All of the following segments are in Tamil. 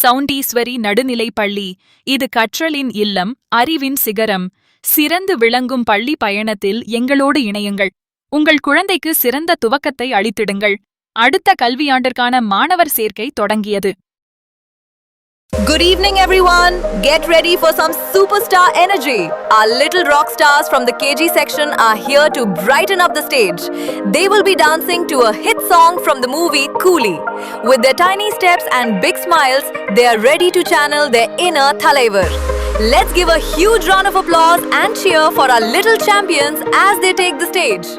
சவுண்டீஸ்வரி நடுநிலைப் பள்ளி இது கற்றலின் இல்லம், அறிவின் சிகரம். சிறந்து விளங்கும் பள்ளி பயணத்தில் எங்களோடு இணையுங்கள். உங்கள் குழந்தைக்கு சிறந்த துவக்கத்தை அளித்திடுங்கள். அடுத்த கல்வியாண்டிற்கான மாணவர் சேர்க்கை தொடங்கியது. Good evening, everyone. Get ready for some superstar energy. Our little rock stars from the KG section are here to brighten up the stage. They will be dancing to a hit song from the movie Coolie. With their tiny steps and big smiles, they are ready to channel their inner Thalaivar. Let's give a huge round of applause and cheer for our little champions as they take the stage.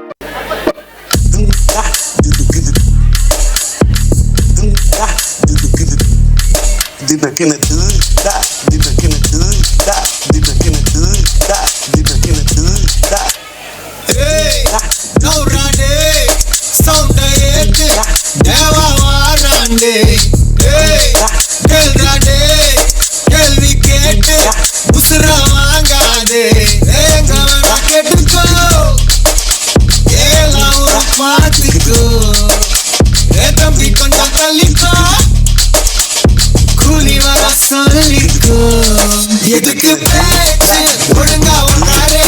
எதுக்கு பேச்சு ஒழுங்கா உன்னாரே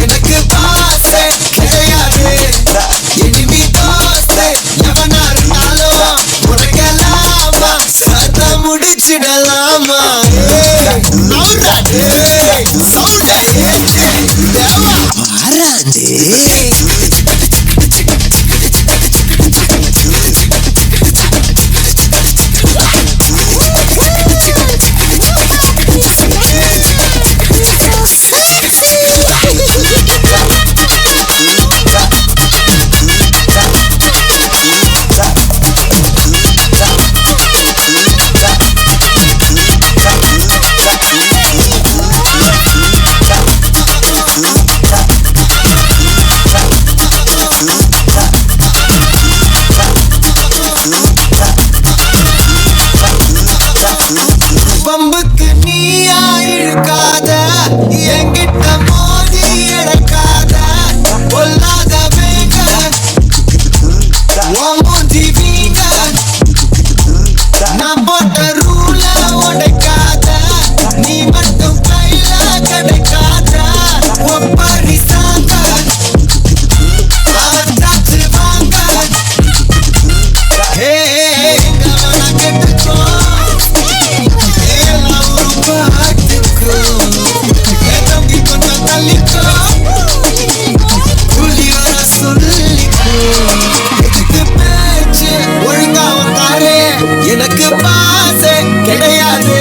எனக்கு பாசே கிடையாது இனிமே தோஸ்தே எவனா இருந்தாலும் உனக்கெல்லாமா சத்த முடிச்சிடலாமா நவுராடே சவுண்டே ஏச்சே தேவா மாறாண்டே பம்புக்கு நீயா இழுக்காத என்கிட்ட மோதி இழக்காத பொல்லாத வேக மூஞ்சி வீங்க நான் போட்ட ரூல உடைக்காத நீ மட்டும் கையில கிடைக்காத ஒப்பரி சாங்க அவத்தாச்சு வாங்க ஹே கவன கெட்டுக்கோ எனக்கு பாசே கிடையாது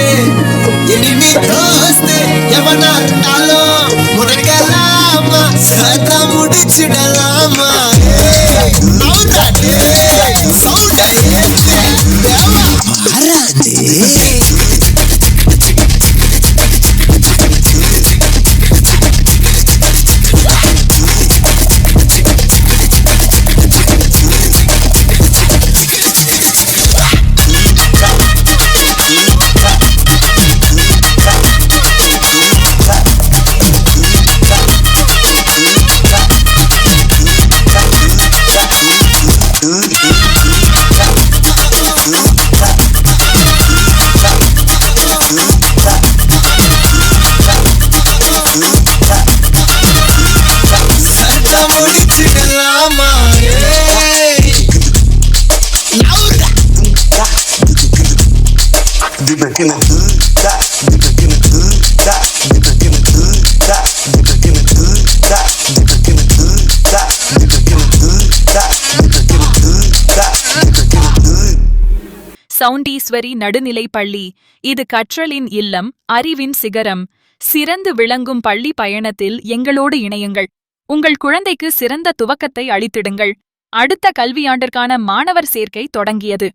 இனிமே தோஸ்து எவனா இருந்தாலும் உனக்கெல்லாமா சத்த முடிச்சிடலாமா நவுராடே சவுண்டே ஏச்சே தேவா மாறாண்டே சவுண்டீஸ்வரி நடுநிலைப் பள்ளி இது கற்றலின் இல்லம், அறிவின் சிகரம். சிறந்து விளங்கும் பள்ளி பயணத்தில் எங்களோடு இணையுங்கள். உங்கள் குழந்தைக்கு சிறந்த துவக்கத்தை அளித்திடுங்கள். அடுத்த கல்வியாண்டிற்கான மாணவர் சேர்க்கை தொடங்கியது.